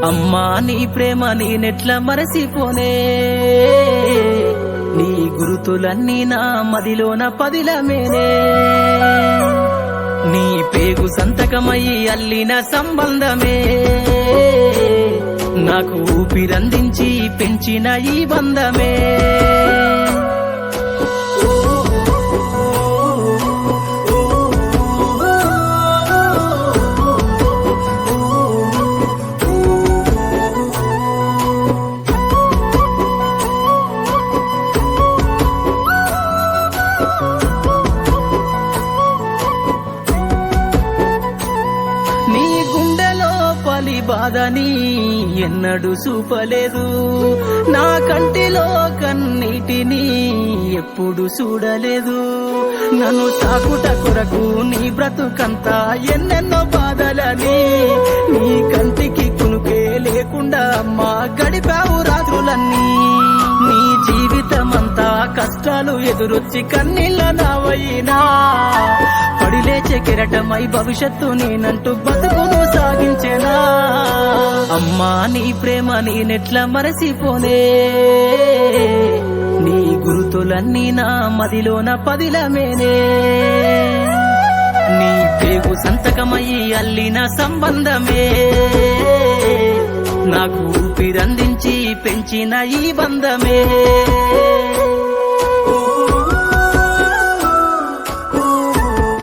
అమ్మా నీ ప్రేమ నేనెట్ల మరసిపోనే, నీ గురుతులన్నీ నా మదిలోన పదిలమేనే. నీ పేగు సంతకమయ్యి అల్లిన సంబంధమే, నాకు ఊపిరందించి పెంచిన ఈ బంధమే. నీ గుండెలో పలి బాధని ఎన్నడూ చూపలేదు, నా కంటిలో కన్నీటిని ఎప్పుడు చూడలేదు. నన్ను సాకుట కొరకు నీ బ్రతుకంతా ఎన్నెన్నో బాధలని, నీ కంటికి కునుకే లేకుండా అమ్మా గడిపావు రాత్రులన్నీ. నీ జీవితమంతా కష్టాలు ఎదురొచ్చి కన్నీళ్ళ నావైనా, పడిలేచే కెరటమై భవిష్యత్తు నేనంటూ బతుకును సాగించేనా. అమ్మా నీ ప్రేమ నేనెట్ల మరసిపోనే, నీ గురుతులన్నీ నా మదిలోన పదిలమేనే. నీ పేగు సంతకమయ్యి అల్లిన సంబంధమే, నాకు ఊపిరందించి పెంచిన ఈ బంధమే.